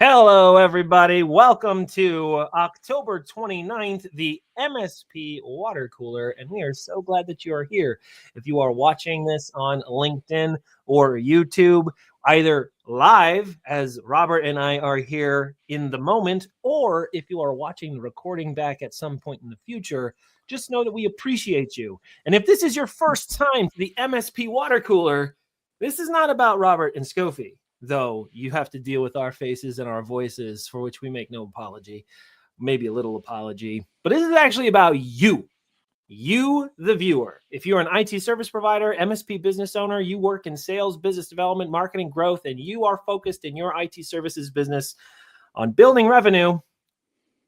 Hello, everybody. Welcome to October 29th, the MSP water cooler, and we are so glad that you are here. If you are watching this on LinkedIn or YouTube, either live as Robert and I are here in the moment, or if you are watching the recording back at some point in the future, just know that we appreciate you. And if this is your first time to the MSP water cooler, this is not about Robert and Skofi, though you have to deal with our faces and our voices, for which we make no apology, maybe a little apology. But this is actually about you, the viewer. If you're an IT service provider, MSP business owner, you work in sales, business development, marketing, growth, and you are focused in your IT services business on building revenue,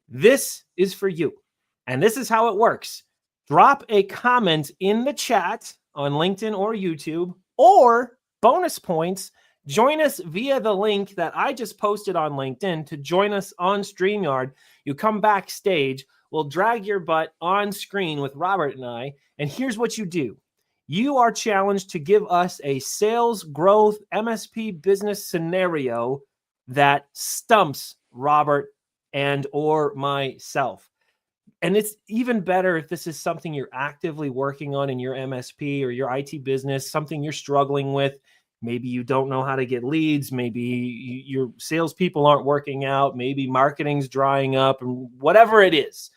this is for you. And this is how it works. Drop a comment in the chat on LinkedIn or YouTube, or bonus points, join us via the link that I just posted on LinkedIn to join us on StreamYard. You come backstage, we'll drag your butt on screen with Robert and I, and here's what you do. You are challenged to give us a sales growth MSP business scenario that stumps Robert and or myself. And it's even better if this is something you're actively working on in your MSP or your IT business, something you're struggling with. Maybe you don't know how to get leads. Maybe your salespeople aren't working out. Maybe marketing's drying up, and whatever it is,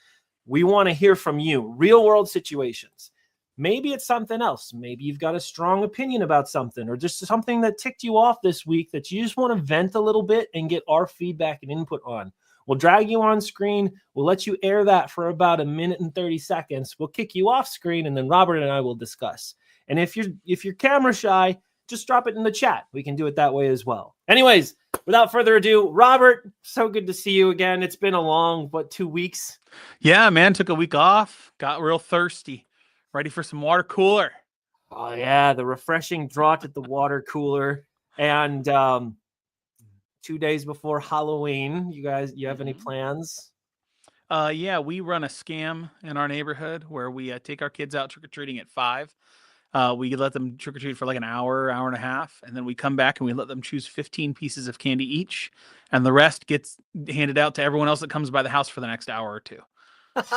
we want to hear from you. Real world situations. Maybe it's something else. Maybe you've got a strong opinion about something, or just something that ticked you off this week that you just want to vent a little bit and get our feedback and input on. We'll drag you on screen. We'll let you air that for about 1 minute and 30 seconds. We'll kick you off screen, and then Robert and I will discuss. And if you're camera shy, just drop it in the chat. We can do it that way as well. Anyways, without further ado, Robert, so good to see you again. It's been a long, 2 weeks? Yeah, man, took a week off, got real thirsty, ready for some water cooler. Oh, yeah, the refreshing draught at the water cooler. And 2 days before Halloween, you have any plans? Yeah, we run a scam in our neighborhood where we take our kids out trick-or-treating at 5. We let them trick-or-treat for like an hour and a half, and then we come back and we let them choose 15 pieces of candy each, and the rest gets handed out to everyone else that comes by the house for the next hour or two.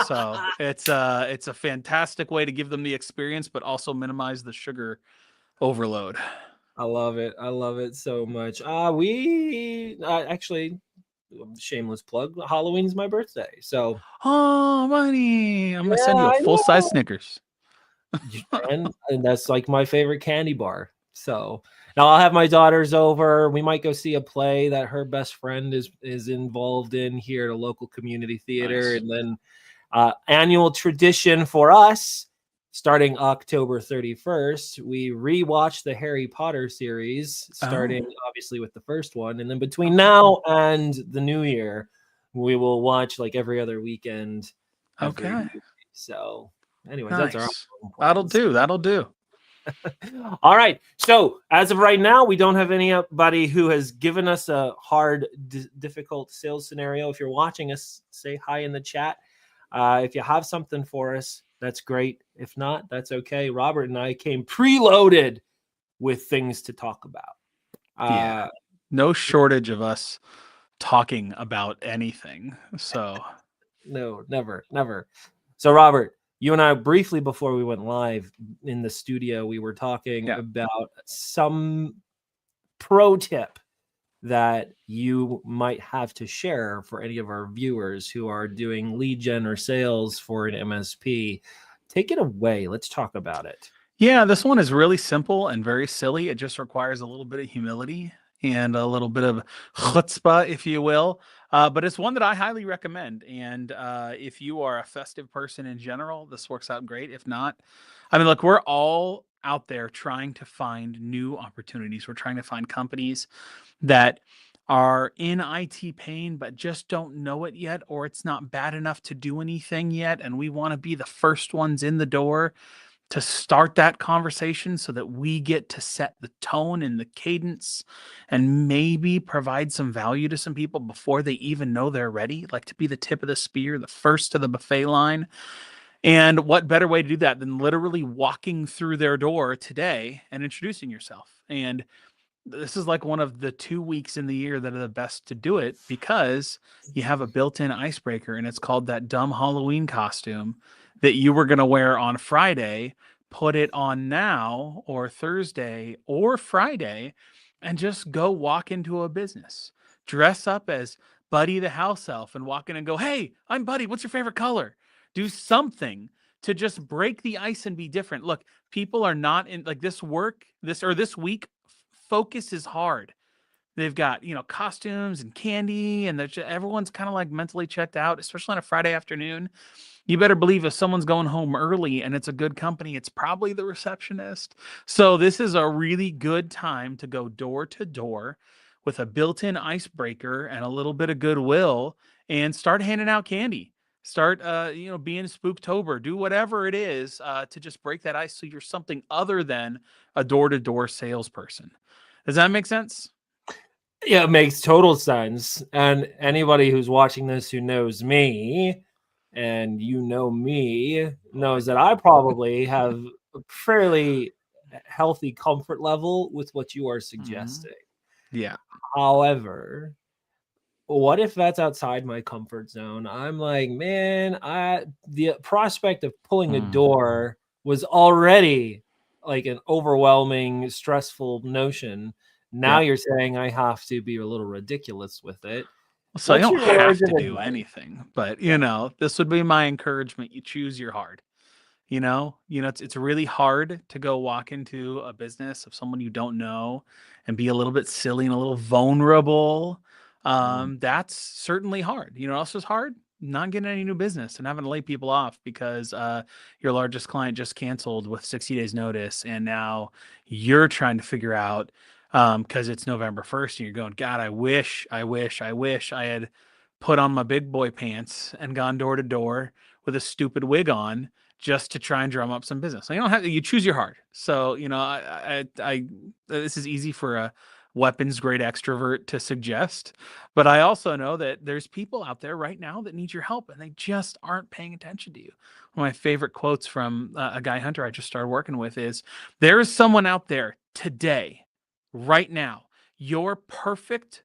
So it's a fantastic way to give them the experience, but also minimize the sugar overload. I love it. I love it so much. We actually, shameless plug, Halloween's my birthday. So, Oh, buddy, I'm gonna send you yeah, a I full-size know. Snickers. And that's like my favorite candy bar. So now I'll have my daughters over. We might go see a play that her best friend is involved in here at a local community theater. Nice. And then annual tradition for us, starting October 31st, we rewatch the Harry Potter series, starting obviously with the first one. And then between now and the new year, we will watch like every other weekend. Every Okay. movie. So anyways, that's our Nice. That'll plans. do. That'll do. All right. So as of right now, we don't have anybody who has given us a hard, difficult sales scenario. If you're watching us, say hi in the chat. If you have something for us, that's great. If not, that's okay. Robert and I came preloaded with things to talk about. Yeah. No shortage of us talking about anything. So No, never. So Robert, you and I briefly before we went live in the studio, we were talking about some pro tip that you might have to share for any of our viewers who are doing lead gen or sales for an MSP. Take it away. Let's talk about it. yeah, this one is really simple and very silly. It just requires a little bit of humility and a little bit of chutzpah, if you will. But it's one that I highly recommend. And if you are a festive person in general, this works out great. If not, I mean, look, we're all out there trying to find new opportunities. We're trying to find companies that are in IT pain, but just don't know it yet, or it's not bad enough to do anything yet. And we want to be the first ones in the door to start that conversation so that we get to set the tone and the cadence and maybe provide some value to some people before they even know they're ready, like to be the tip of the spear, the first to the buffet line. And what better way to do that than literally walking through their door today and introducing yourself? And this is like one of the 2 weeks in the year that are the best to do it because you have a built-in icebreaker, and it's called that dumb Halloween costume that you were going to wear on Friday. Put it on now or Thursday or Friday and just go walk into a business. Dress up as Buddy the house elf and walk in and go, "Hey, I'm Buddy. What's your favorite color?" Do something to just break the ice and be different. Look, people are not in like this week. Focus is hard. They've got, costumes and candy, and everyone's kind of like mentally checked out, especially on a Friday afternoon. You better believe if someone's going home early and it's a good company, it's probably the receptionist. So this is a really good time to go door to door with a built-in icebreaker and a little bit of goodwill and start handing out candy. Start, being Spooktober. Do whatever it is to just break that ice so you're something other than a door-to-door salesperson. Does that make sense? Yeah, it makes total sense. And anybody who's watching this who knows me, and you know me, knows that I probably have a fairly healthy comfort level with what you are suggesting. Yeah. However, what if that's outside my comfort zone? I'm like, man, the prospect of pulling a door was already like an overwhelming, stressful notion. Now you're saying I have to be a little ridiculous with it. So you What's don't your have words to of do advice? anything, but this would be my encouragement. You choose your hard. It's really hard to go walk into a business of someone you don't know and be a little bit silly and a little vulnerable. That's certainly hard. You know what else is hard? Not getting any new business and having to lay people off because your largest client just canceled with 60 days notice, and now you're trying to figure out because it's November 1st and you're going, God, I wish I had put on my big boy pants and gone door to door with a stupid wig on just to try and drum up some business. So you choose your heart. So, I this is easy for a weapons grade extrovert to suggest, but I also know that there's people out there right now that need your help and they just aren't paying attention to you. One of my favorite quotes from a guy hunter I just started working with is, there is someone out there today, right now, your perfect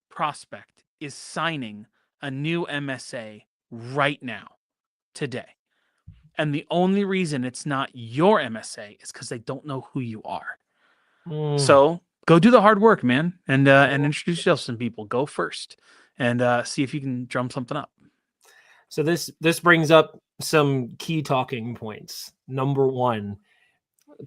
prospect is signing a new MSA right now, today. And the only reason it's not your MSA is because they don't know who you are. So go do the hard work, man, and introduce yourself to some people. Go first and see if you can drum something up. So this brings up some key talking points. Number one,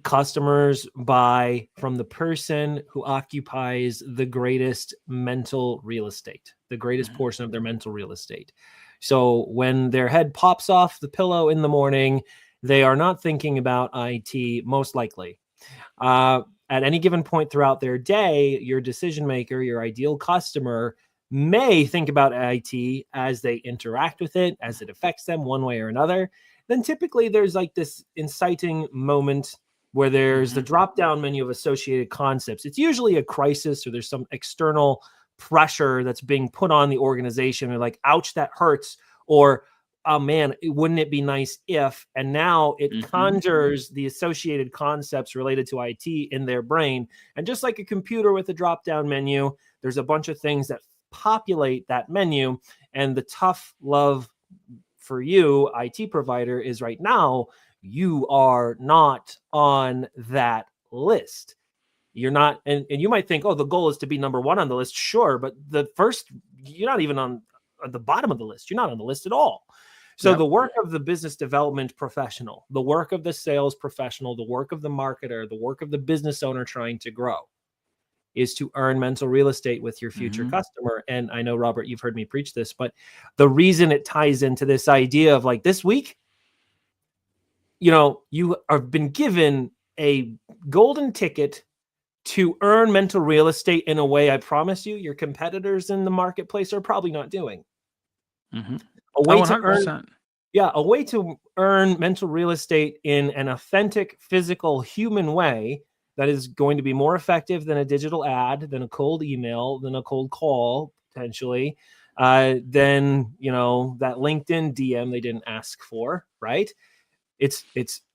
customers buy from the person who occupies the greatest mental real estate, the greatest portion of their mental real estate. So when their head pops off the pillow in the morning, they are not thinking about IT, most likely. At any given point throughout their day, your decision maker, your ideal customer, may think about IT as they interact with it, as it affects them one way or another. Then typically there's like this inciting moment where there's the drop down menu of associated concepts. It's usually a crisis or there's some external pressure that's being put on the organization. Or like, ouch, that hurts. Or, oh man, wouldn't it be nice if? And now it conjures the associated concepts related to IT in their brain. And just like a computer with a drop down menu, there's a bunch of things that populate that menu. And the tough love for you, IT provider, is right now you are not on that list. You're not, and you might think, oh, the goal is to be number one on the list. Sure, but the first, you're not even on the bottom of the list. You're not on the list at all. So the work of the business development professional, the work of the sales professional, the work of the marketer, the work of the business owner trying to grow is to earn mental real estate with your future customer. And I know, Robert, you've heard me preach this, but the reason it ties into this idea of like this week, you have been given a golden ticket to earn mental real estate in a way I promise you your competitors in the marketplace are probably not doing. A way to earn, a way to earn mental real estate in an authentic, physical, human way that is going to be more effective than a digital ad, than a cold email, than a cold call, potentially, than, that LinkedIn DM they didn't ask for, right? It's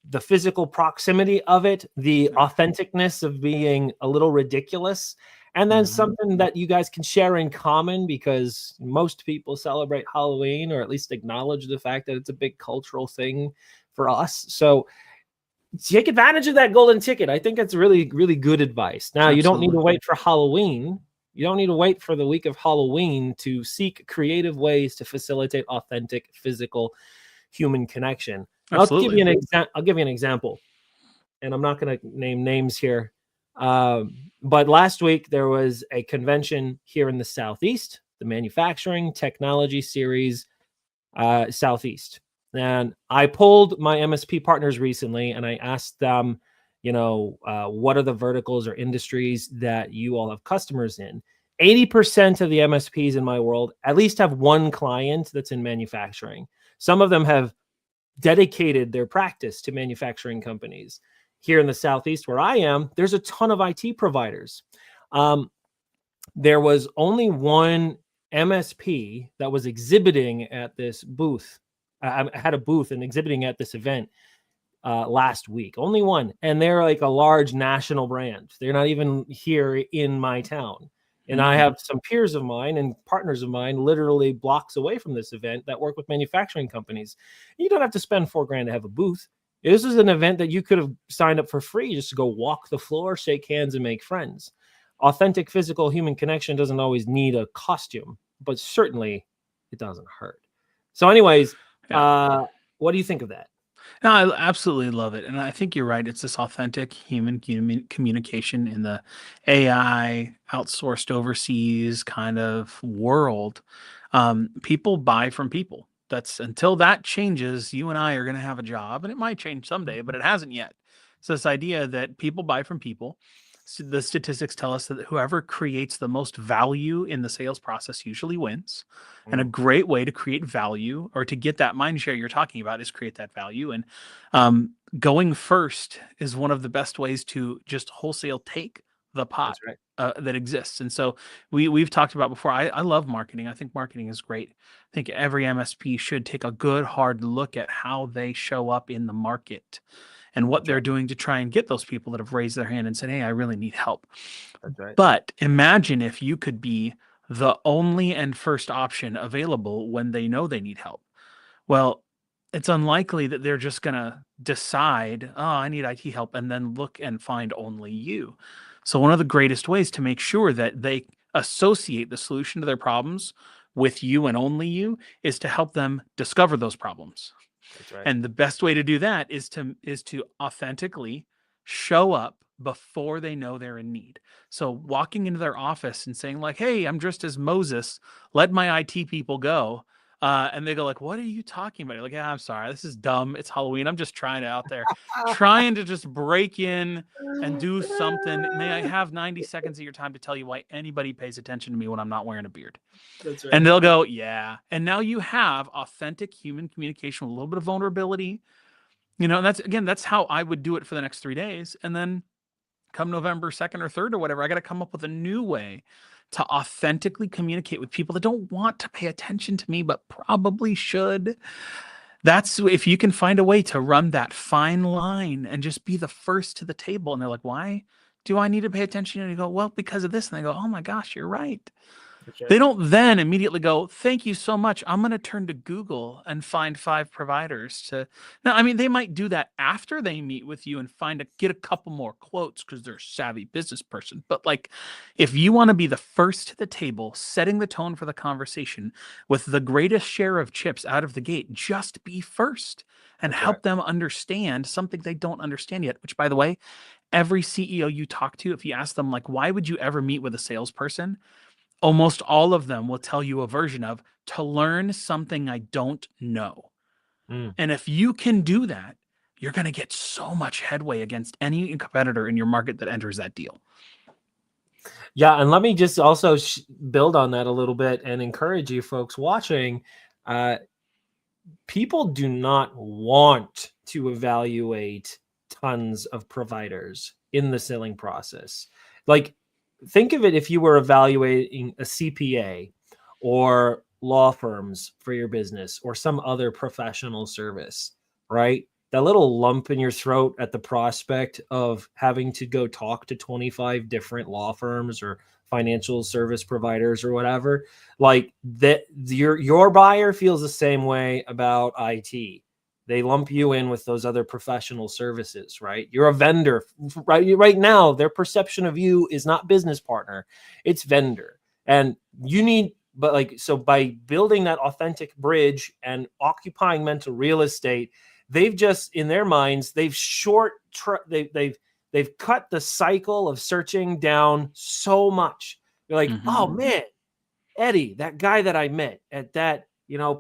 the physical proximity of it, the authenticness of being a little ridiculous, and then something that you guys can share in common, because most people celebrate Halloween, or at least acknowledge the fact that it's a big cultural thing for us. So take advantage of that golden ticket. I think it's really, really good advice. Now, you don't need to wait for Halloween. You don't need to wait for the week of Halloween to seek creative ways to facilitate authentic, physical, human connection. I'll give you an example, and I'm not going to name names here. But last week there was a convention here in the Southeast, the Manufacturing Technology Series Southeast. And I pulled my MSP partners recently, and I asked them, what are the verticals or industries that you all have customers in? 80% of the MSPs in my world at least have one client that's in manufacturing. Some of them have dedicated their practice to manufacturing companies. Here in the Southeast where I am, there's a ton of IT providers. There was only one MSP that was exhibiting at this booth. I had a booth and exhibiting at this event last week. Only one. And they're like a large national brand. They're not even here in my town. And I have some peers of mine and partners of mine literally blocks away from this event that work with manufacturing companies. You don't have to spend $4,000 to have a booth. This is an event that you could have signed up for free just to go walk the floor, shake hands, and make friends. Authentic physical human connection doesn't always need a costume, but certainly it doesn't hurt. So anyways, what do you think of that? No, I absolutely love it. And I think you're right. It's this authentic human communication in the AI outsourced overseas kind of world. People buy from people. That's until that changes, you and I are going to have a job, and it might change someday, but it hasn't yet. So this idea that people buy from people. So the statistics tell us that whoever creates the most value in the sales process usually wins. And a great way to create value, or to get that mind share you're talking about, is create that value. And going first is one of the best ways to just wholesale take the pot that exists. And so we've talked about before, I love marketing. I think marketing is great. I think every MSP should take a good hard look at how they show up in the market and what they're doing to try and get those people that have raised their hand and said, hey, I really need help. But imagine if you could be the only and first option available when they know they need help. Well, it's unlikely that they're just going to decide, oh, I need IT help, and then look and find only you. So one of the greatest ways to make sure that they associate the solution to their problems with you and only you is to help them discover those problems. And the best way to do that is to authentically show up before they know they're in need. So walking into their office and saying like, hey, I'm dressed as Moses, let my IT people go. And they go like, what are you talking about? You're like, yeah, I'm sorry. This is dumb. It's Halloween. I'm just trying to out there, trying to just break in and do something. May I have 90 seconds of your time to tell you why anybody pays attention to me when I'm not wearing a beard? And they'll go, yeah. And now you have authentic human communication with a little bit of vulnerability. And that's how I would do it for the next 3 days. And then come November 2nd or 3rd or whatever, I got to come up with a new way to authentically communicate with people that don't want to pay attention to me, but probably should. That's if you can find a way to run that fine line and just be the first to the table. And they're like, why do I need to pay attention? And you go, well, because of this. And they go, oh my gosh, you're right. They don't then immediately go, thank you so much. I'm going to turn to Google and find 5 providers to. Now, I mean, they might do that after they meet with you and get a couple more quotes because they're a savvy business person. But like, if you want to be the first to the table, setting the tone for the conversation with the greatest share of chips out of the gate, just be first and help them understand something they don't understand yet, which, by the way, every CEO you talk to, if you ask them, like, why would you ever meet with a salesperson? Almost all of them will tell you a version of to learn something I don't know. And if you can do that, you're going to get so much headway against any competitor in your market that enters that deal. Yeah. And let me just also build on that a little bit and encourage you folks watching. People do not want to evaluate tons of providers in the selling process. Like, think of it if you were evaluating a CPA or law firms for your business or some other professional service, right? that little lump in your throat at the prospect of having to go talk to 25 different law firms or financial service providers or whatever, like that your buyer feels the same way about IT. They lump you in with those other professional services, right? You're a vendor, right? Right now, their perception of you is not business partner, it's vendor. And you need, but like, so by building that authentic bridge and occupying mental real estate, they've just, in their minds, they've cut the cycle of searching down so much. You're like, oh man, Eddie, that guy that I met at that,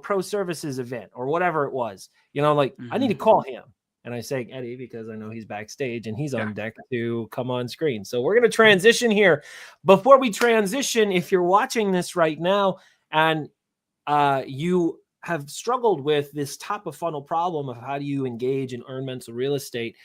pro services event or whatever it was, like I need to call him. And I say Eddie because I know he's backstage and he's on deck to come on screen. So we're going to transition here. Before we transition, if you're watching this right now and you have struggled with this top of funnel problem of how do you engage and earn mental real estate,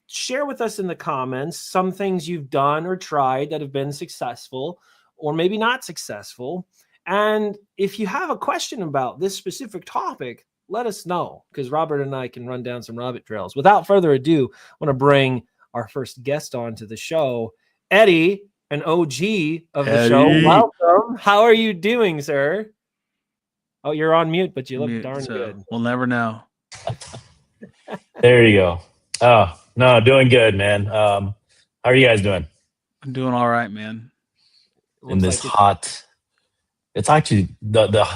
share with us in the comments some things you've done or tried that have been successful or maybe not successful. And if you have a question about this specific topic, let us know, because Robert and I can run down some rabbit trails. Without further ado, I want to bring our first guest on to the show, Eddie, an OG of the show. Welcome. How are you doing, sir? Oh, you're on mute, but you look darn good. We'll never know. There you go. Oh, no, doing good, man. How are you guys doing? I'm doing all right, man. In this hot, it's actually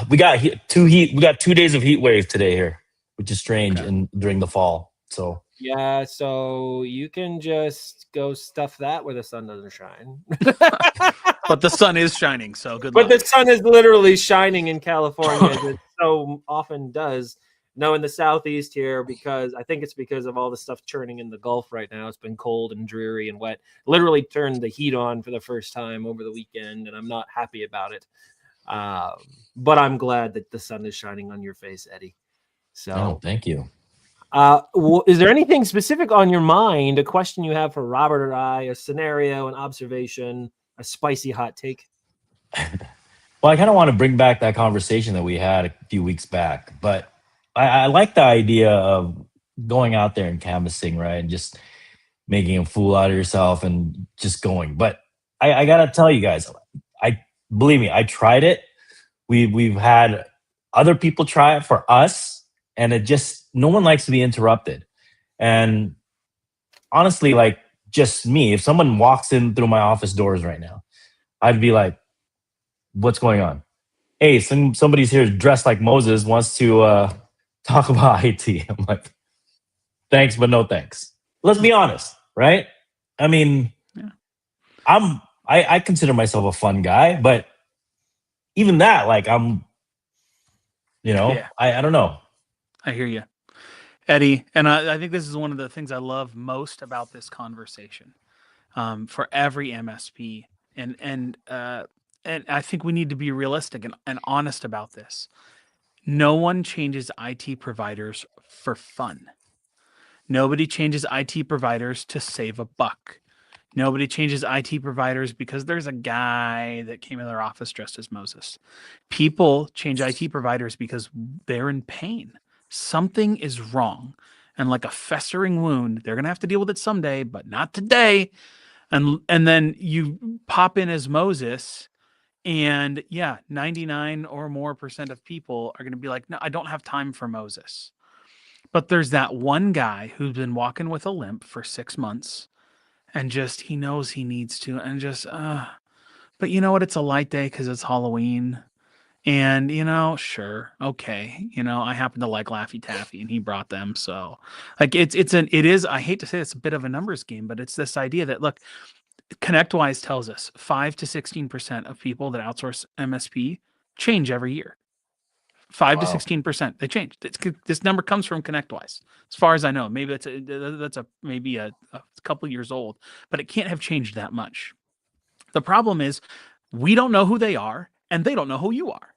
we got 2 days of heat wave today here, which is strange during the fall. So yeah, so you can just go stuff that where the sun doesn't shine. But the sun is shining, so good luck. But the sun is literally shining in California, as it so often does. No, in the southeast here, because I think it's because of all the stuff churning in the Gulf right now. It's been cold and dreary and wet. Literally turned the heat on for the first time over the weekend, and I'm not happy about it. But I'm glad that the sun is shining on your face, Eddie. So, thank you. Is there anything specific on your mind? A question you have for Robert or I? A scenario, an observation, a spicy hot take? Well, I kind of want to bring back that conversation that we had a few weeks back, but I like the idea of going out there and canvassing, right? And just making a fool out of yourself and just going. But I got to tell you guys, believe me, I tried it. We've had other people try it for us, and no one likes to be interrupted. And honestly, like just me, if someone walks in through my office doors right now, I'd be like, what's going on? Hey, somebody's here dressed like Moses, wants to talk about IT. I'm like, thanks, but no thanks. Let's be honest, right? I mean, I consider myself a fun guy, but even that, like I don't know. I hear you, Eddie. And I think this is one of the things I love most about this conversation for every MSP. And I think we need to be realistic and honest about this. No one changes IT providers for fun. Nobody changes IT providers to save a buck. Nobody changes IT providers because there's a guy that came in their office dressed as Moses. People change IT providers because they're in pain. Something is wrong. And like a festering wound, they're going to have to deal with it someday, but not today. And then you pop in as Moses, and 99 or more % of people are going to be like, no, I don't have time for Moses. But there's that one guy who's been walking with a limp for 6 months, and just he knows he needs to, and just but you know what? It's a light day because it's Halloween, and sure, okay, I happen to like Laffy Taffy, and he brought them, so like it is. I hate to say it's a bit of a numbers game, but it's this idea that look. ConnectWise tells us 5 to 16% of people that outsource MSP change every year. 5 to 16%. They change. This number comes from ConnectWise, as far as I know. Maybe that's maybe a couple years old, but it can't have changed that much. The problem is we don't know who they are, and they don't know who you are.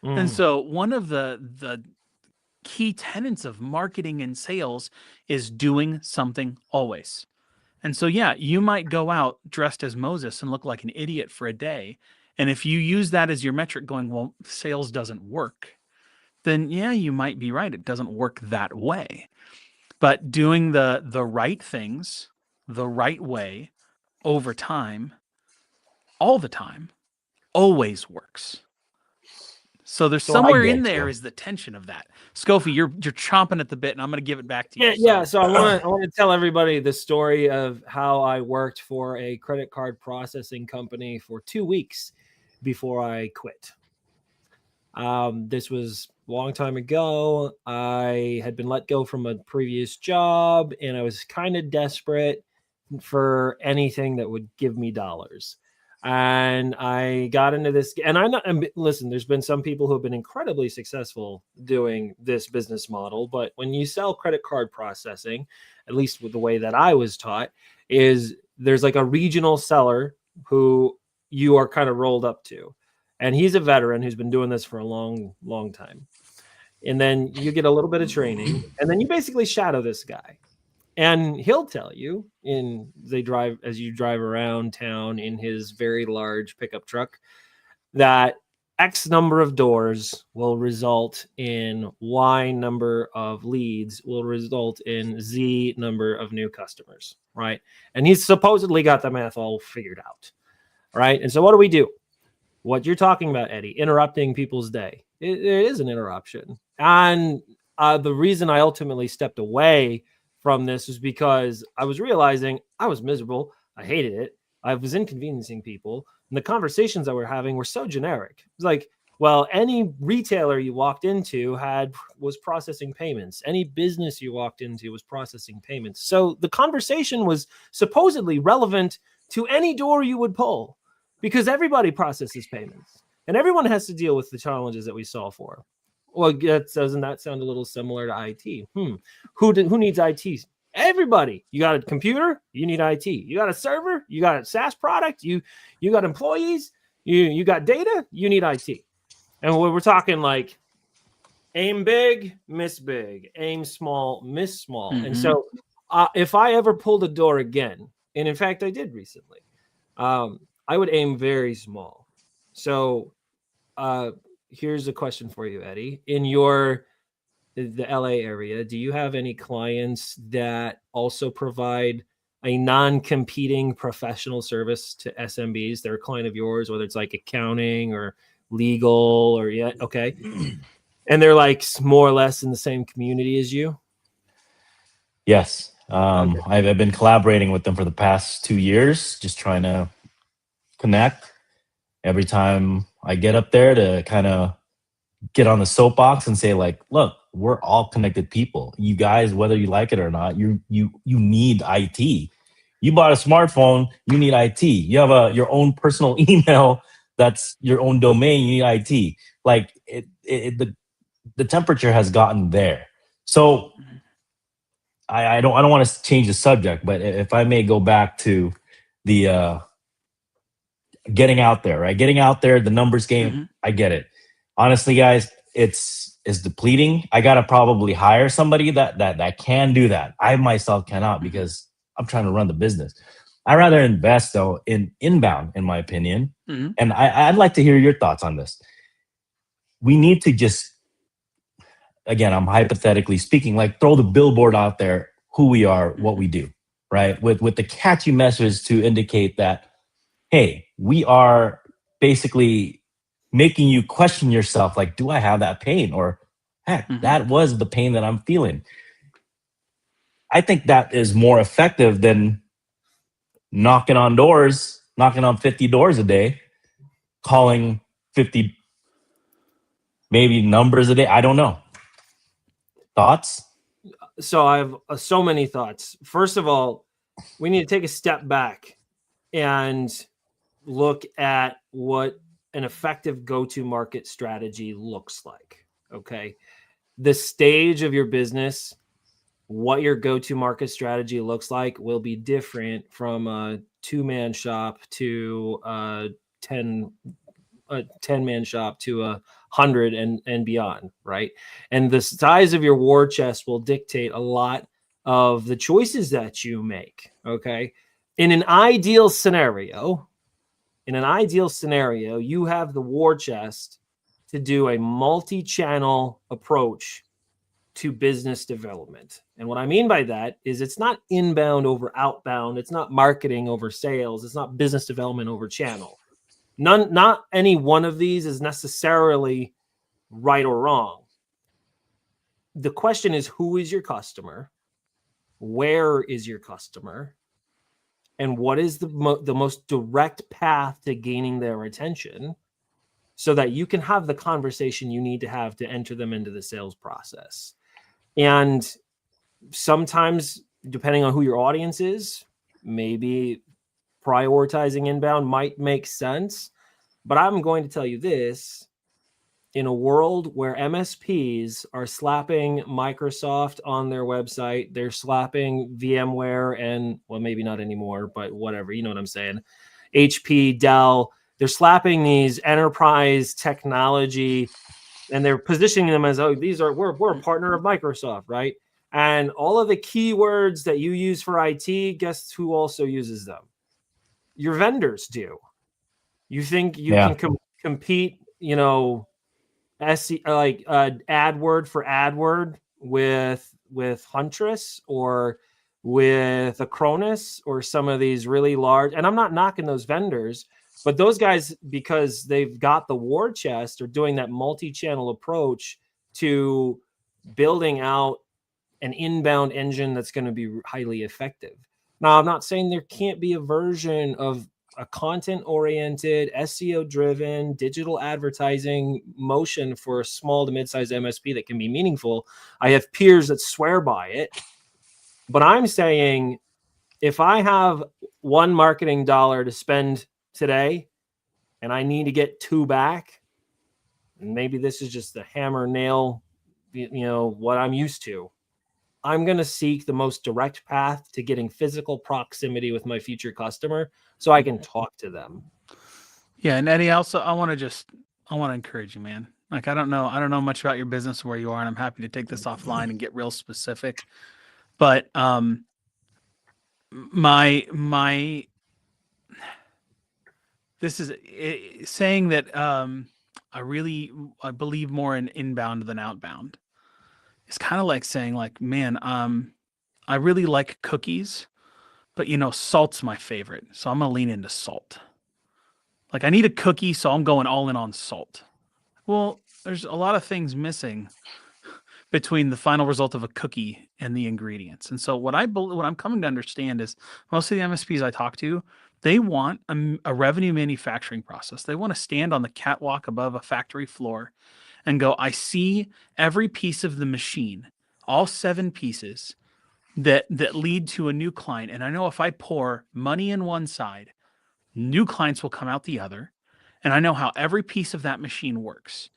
And so one of the key tenets of marketing and sales is doing something always. And so, you might go out dressed as Moses and look like an idiot for a day. And if you use that as your metric going, well, sales doesn't work, then you might be right. It doesn't work that way. but doing the right things the right way over time, all the time, always works. So there's So somewhere I in get there you. is the tension of that. Skofi, you're chomping at the bit, and I'm going to give it back to you. Yeah. So I want to tell everybody the story of how I worked for a credit card processing company for 2 weeks before I quit. This was a long time ago. I had been let go from a previous job, and I was kind of desperate for anything that would give me dollars. And I got into this, and and listen, there's been some people who have been incredibly successful doing this business model, but when you sell credit card processing, at least with the way that I was taught, is there's like a regional seller who you are kind of rolled up to. And he's a veteran who's been doing this for a long, long time. And then you get a little bit of training, and then you basically shadow this guy. And he'll tell you as you drive around town in his very large pickup truck that X number of doors will result in Y number of leads, will result in Z number of new customers, right? And he's supposedly got the math all figured out, right? And so what do? What you're talking about, Eddie, interrupting people's day. It is an interruption. And the reason I ultimately stepped away from this was because I was realizing I was miserable. I hated it. I was inconveniencing people. And the conversations that we're having were so generic. It was like, well, any retailer you walked into was processing payments. Any business you walked into was processing payments. So the conversation was supposedly relevant to any door you would pull, because everybody processes payments and everyone has to deal with the challenges that we solve for. Well, doesn't that sound a little similar to IT? Who needs IT? Everybody. You got a computer, you need IT. You got a server, you got a SaaS product, you got employees, you got data, you need IT. And we're talking like aim big, miss big, aim small, miss small. Mm-hmm. And so if I ever pulled a door again, and in fact I did recently, I would aim very small. So here's a question for you, Eddie. In the LA area, do you have any clients that also provide a non-competing professional service to SMBs? They're a client of yours, whether it's like accounting or legal or okay. And they're like more or less in the same community as you? Yes. Okay. I've been collaborating with them for the past 2 years, just trying to connect. Every time I get up there to kind of get on the soapbox and say, like, look, we're all connected people. You guys, whether you like it or not, you need IT. You bought a smartphone, you need IT. You have your own personal email that's your own domain, you need IT. Like the temperature has gotten there. So I don't want to change the subject, but if I may go back to the getting out there, right? Getting out there, the numbers game, I get it. Honestly, guys, it's depleting. I gotta probably hire somebody that can do that. I myself cannot, because I'm trying to run the business. I'd rather invest though in inbound, in my opinion. And I'd like to hear your thoughts on this. We need to just, again, I'm hypothetically speaking, like throw the billboard out there, who we are, what we do, right? With the catchy message to indicate that, hey, we are basically making you question yourself, like, do I have that pain? Or heck, that was the pain that I'm feeling. I think that is more effective than knocking on 50 doors a day, calling 50 maybe numbers a day. I don't know. Thoughts? So I have so many thoughts. First of all, we need to take a step back and look at what an effective go-to-market strategy looks like. Okay. The stage of your business, what your go-to-market strategy looks like, will be different from a 2-man shop to a 10-man shop to 100 and beyond, right? And the size of your war chest will dictate a lot of the choices that you make. Okay. In an ideal scenario, you have the war chest to do a multi-channel approach to business development. And what I mean by that is it's not inbound over outbound. It's not marketing over sales. It's not business development over channel. Not any one of these is necessarily right or wrong. The question is, who is your customer? Where is your customer? And what is the most direct path to gaining their attention so that you can have the conversation you need to have to enter them into the sales process? And sometimes, depending on who your audience is, maybe prioritizing inbound might make sense. But I'm going to tell you this. In a world where MSPs are slapping Microsoft on their website, they're slapping VMware and, well, maybe not anymore, but whatever, you know what I'm saying? HP, Dell, they're slapping these enterprise technology and they're positioning them as, oh, we're a partner of Microsoft, right? And all of the keywords that you use for IT, guess who also uses them? Your vendors do. You think you can compete, you know, AdWord for AdWord with Huntress or with Acronis or some of these really large, and I'm not knocking those vendors, but those guys, because they've got the war chest, are doing that multi-channel approach to building out an inbound engine that's going to be highly effective. Now, I'm not saying there can't be a version of a content-oriented, SEO-driven, digital advertising motion for a small to mid-sized MSP that can be meaningful. I have peers that swear by it. But I'm saying if I have one marketing dollar to spend today and I need to get two back, and maybe this is just the hammer nail, you know, what I'm used to, I'm going to seek the most direct path to getting physical proximity with my future customer so I can talk to them. Yeah. And Eddie, also, I want to encourage you, man. Like, I don't know much about your business, where you are, and I'm happy to take this offline and get real specific. But, this is saying that, I believe more in inbound than outbound. It's kind of like saying, like, man, I really like cookies, but, you know, salt's my favorite. So I'm going to lean into salt. Like, I need a cookie, so I'm going all in on salt. Well, there's a lot of things missing between the final result of a cookie and the ingredients. And so what I'm coming to understand is most of the MSPs I talk to, they want a revenue manufacturing process. They want to stand on the catwalk above a factory floor and go, I see every piece of the machine, all 7 pieces that lead to a new client. And I know if I pour money in one side, new clients will come out the other. And I know how every piece of that machine works.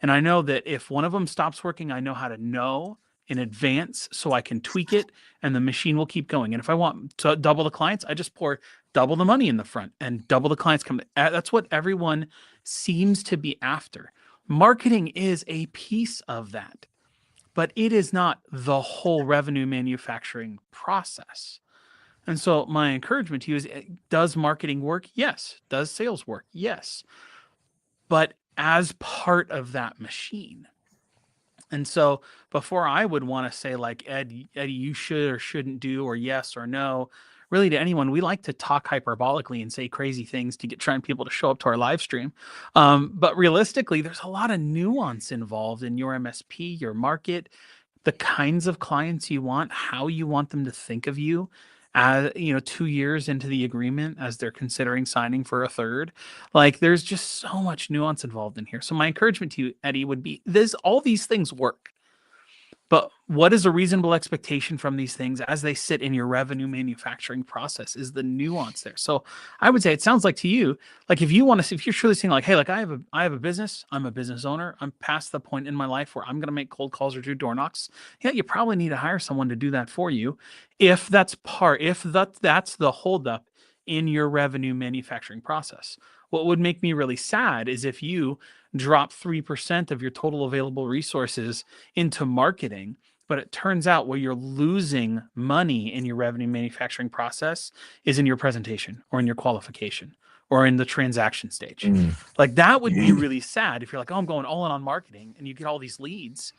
And I know that if one of them stops working, I know how to know in advance so I can tweak it and the machine will keep going. And if I want to double the clients, I just pour double the money in the front and double the clients come. That's what everyone seems to be after. Marketing is a piece of that, but it is not the whole revenue manufacturing process. And so my encouragement to you is, does marketing work? Yes. Does sales work? Yes. But as part of that machine. And so before I would want to say, like, Eddie, you should or shouldn't do, or yes or no, really to anyone, we like to talk hyperbolically and say crazy things to trying people to show up to our live stream. But realistically, there's a lot of nuance involved in your MSP, your market, the kinds of clients you want, how you want them to think of you. 2 years into the agreement, as they're considering signing for a third, like, there's just so much nuance involved in here. So my encouragement to you, Eddie, would be all these things work. But what is a reasonable expectation from these things as they sit in your revenue manufacturing process is the nuance there. So I would say it sounds like to you, like, if you're truly saying, like, hey, like, I have a business, I'm a business owner, I'm past the point in my life where I'm going to make cold calls or do door knocks. Yeah, you probably need to hire someone to do that for you. If that's the holdup in your revenue manufacturing process. What would make me really sad is if you drop 3% of your total available resources into marketing, but it turns out where you're losing money in your revenue manufacturing process is in your presentation or in your qualification or in the transaction stage. Like, that would be really sad if you're like, oh, I'm going all in on marketing, and you get all these leads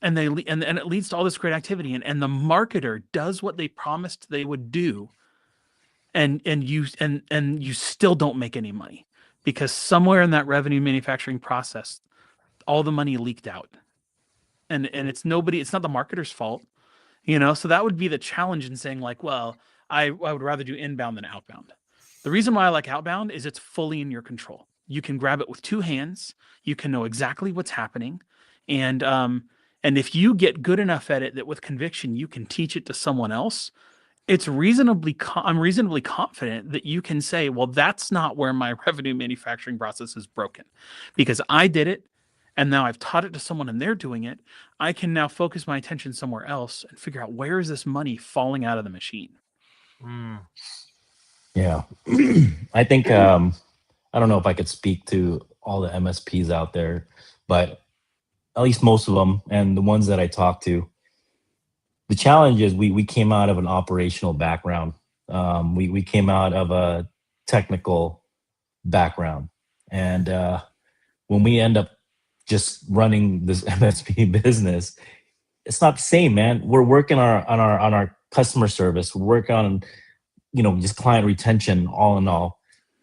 and it leads to all this great activity, and the marketer does what they promised they would do, and you still don't make any money because somewhere in that revenue manufacturing process, all the money leaked out, and it's not the marketer's fault, so that would be the challenge in saying like, well, I would rather do inbound than outbound. The reason why I like outbound is it's fully in your control. You can grab it with two hands. You can know exactly what's happening. And if you get good enough at it that with conviction, you can teach it to someone else, I'm reasonably confident that you can say, well, that's not where my revenue manufacturing process is broken because I did it. And now I've taught it to someone and they're doing it. I can now focus my attention somewhere else and figure out where is this money falling out of the machine. Yeah. I think, I don't know if I could speak to all the MSPs out there, but at least most of them and the ones that I talk to, the challenge is we came out of an operational background. We came out of a technical background. And when we end up just running this MSP business, it's not the same, man. We're working on our customer service. We're working on, just client retention, all in all,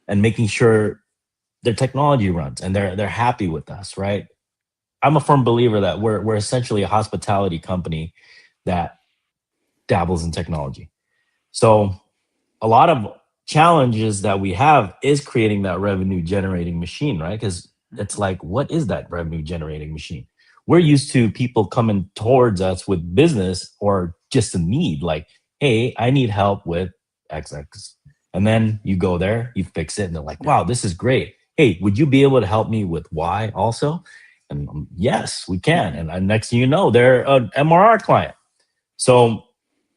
and making sure their technology runs and they're happy with us, right? I'm a firm believer that we're essentially a hospitality company that dabbles in technology. So a lot of challenges that we have is creating that revenue generating machine, right? Because it's like, what is that revenue generating machine? We're used to people coming towards us with business or just a need, like, hey, I need help with XX. And then you go there, you fix it, and they're like, wow, this is great. Hey, would you be able to help me with Y also? And yes, we can. And next thing you know, they're an MRR client. So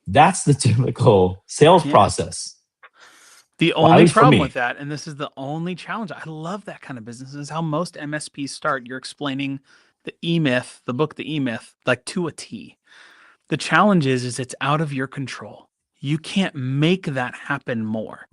that's the typical sales process. The only problem with that, and this is the only challenge, I love that kind of business, is how most MSPs start. You're explaining the E-Myth, the book, the E-Myth, like to a T. The challenge is it's out of your control. You can't make that happen more.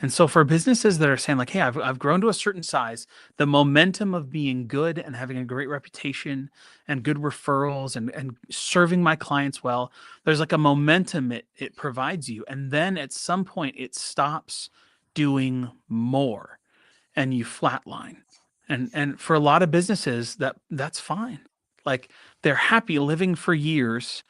And so for businesses that are saying like, hey, I've grown to a certain size, the momentum of being good and having a great reputation and good referrals and serving my clients well, there's like a momentum it provides you. And then at some point it stops doing more and you flatline. And for a lot of businesses that's fine. Like they're happy living for years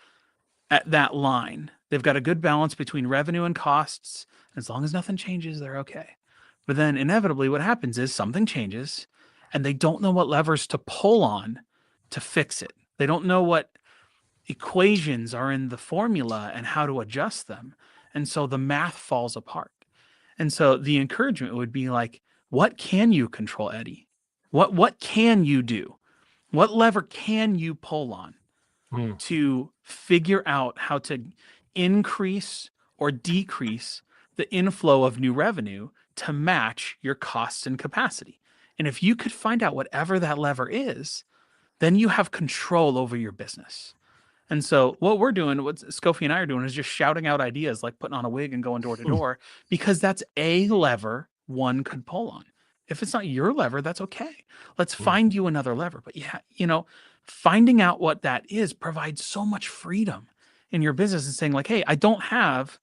at that line. They've got a good balance between revenue and costs. As long as nothing changes, they're okay. But then inevitably what happens is something changes and they don't know what levers to pull on to fix it. They don't know what equations are in the formula and how to adjust them. And so the math falls apart. And so the encouragement would be like, what can you control, Eddie? What can you do? What lever can you pull on to figure out how to increase or decrease the inflow of new revenue to match your costs and capacity? And if you could find out whatever that lever is, then you have control over your business. And so what we're doing, what Skofi and I are doing, is just shouting out ideas like putting on a wig and going door to door, because that's a lever one could pull on. If it's not your lever, that's okay. Let's find you another lever. But yeah, finding out what that is provides so much freedom in your business and saying like, hey, I don't have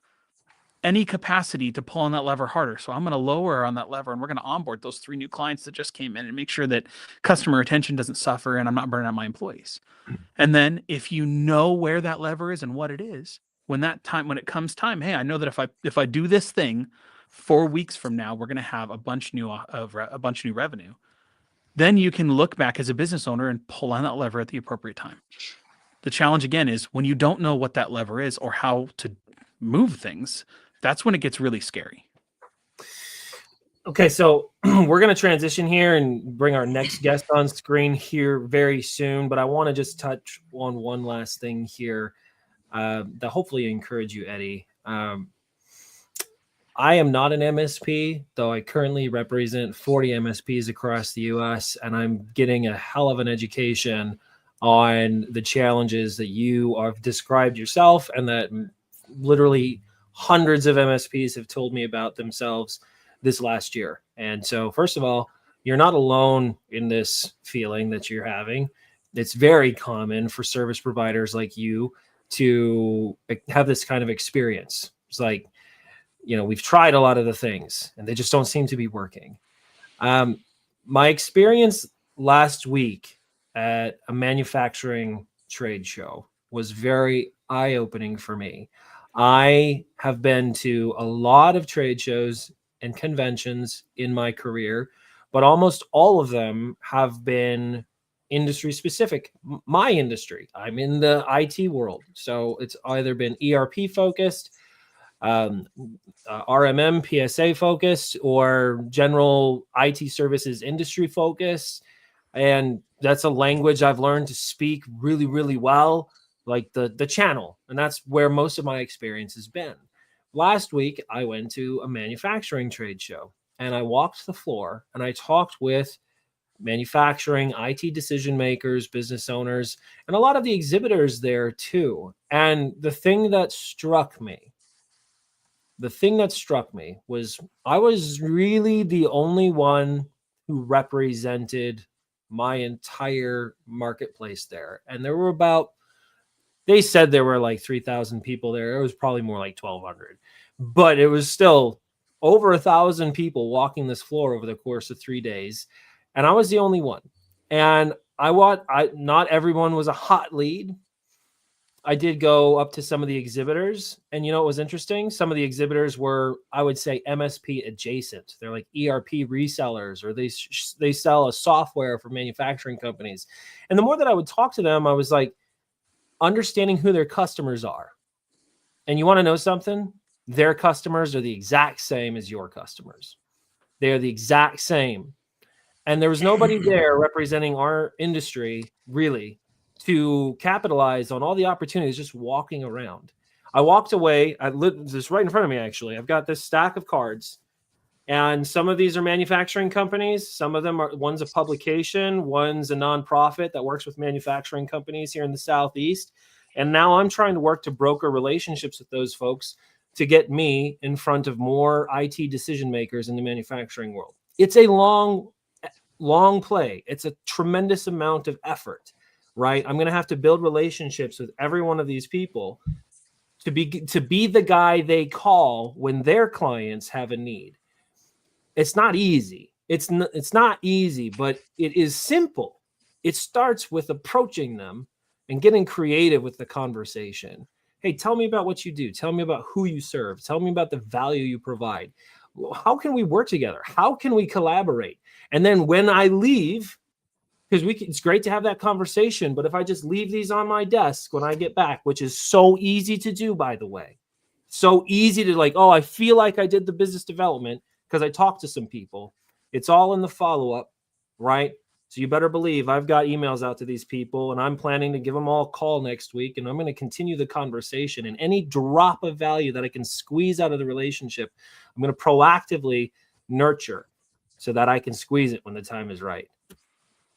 any capacity to pull on that lever harder. So I'm going to lower on that lever and we're going to onboard those 3 new clients that just came in and make sure that customer retention doesn't suffer and I'm not burning out my employees. And then if you know where that lever is and what it is, when it comes time, hey, I know that if I do this thing 4 weeks from now, we're going to have a bunch new revenue. Then you can look back as a business owner and pull on that lever at the appropriate time. The challenge again is when you don't know what that lever is or how to move things, that's when it gets really scary. Okay, so we're going to transition here and bring our next guest on screen here very soon, but I want to just touch on one last thing here that hopefully encourage you, Eddie. I am not an MSP, though I currently represent 40 MSPs across the US, and I'm getting a hell of an education on the challenges that you have described yourself and that literally hundreds of MSPs have told me about themselves this last year. And so, first of all, you're not alone in this feeling that you're having. It's very common for service providers like you to have this kind of experience. It's like, we've tried a lot of the things and they just don't seem to be working. My experience last week at a manufacturing trade show was very eye-opening for me. I have been to a lot of trade shows and conventions in my career, but almost all of them have been industry specific. My industry, I'm in the IT world, so it's either been ERP focused, RMM, PSA focused, or general IT services industry focused. And that's a language I've learned to speak really, really well, like the channel. And that's where most of my experience has been. Last week, I went to a manufacturing trade show and I walked the floor and I talked with manufacturing, IT decision makers, business owners, and a lot of the exhibitors there too. And the thing that struck me was I was really the only one who represented my entire marketplace there. And there were they said there were like 3,000 people there. It was probably more like 1,200, but it was still over 1,000 people walking this floor over the course of 3 days. And I was the only one. And not everyone was a hot lead. I did go up to some of the exhibitors, and it was interesting. Some of the exhibitors were, I would say, MSP adjacent. They're like ERP resellers, or they sell a software for manufacturing companies. And the more that I would talk to them, I was like understanding who their customers are. And you want to know something? Their customers are the exact same as your customers. They are the exact same. And there was nobody there representing our industry really to capitalize on all the opportunities just walking around. I walked away. This right in front of me, actually. I've got this stack of cards, and some of these are manufacturing companies. Some of them one's a publication, one's a nonprofit that works with manufacturing companies here in the Southeast. And now I'm trying to work to broker relationships with those folks to get me in front of more IT decision makers in the manufacturing world. It's a long play. It's a tremendous amount of effort, right? I'm going to have to build relationships with every one of these people to be the guy they call when their clients have a need. It's not easy. It's not easy, but it is simple. It starts with approaching them and getting creative with the conversation. Hey, tell me about what you do. Tell me about who you serve. Tell me about the value you provide. How can we work together? How can we collaborate? And then when I leave, because it's great to have that conversation, but if I just leave these on my desk when I get back, which is so easy to do, by the way, so easy to I feel like I did the business development because I talked to some people. It's all in the follow-up, right? So you better believe I've got emails out to these people, and I'm planning to give them all a call next week, and I'm going to continue the conversation. And any drop of value that I can squeeze out of the relationship, I'm going to proactively nurture so that I can squeeze it when the time is right.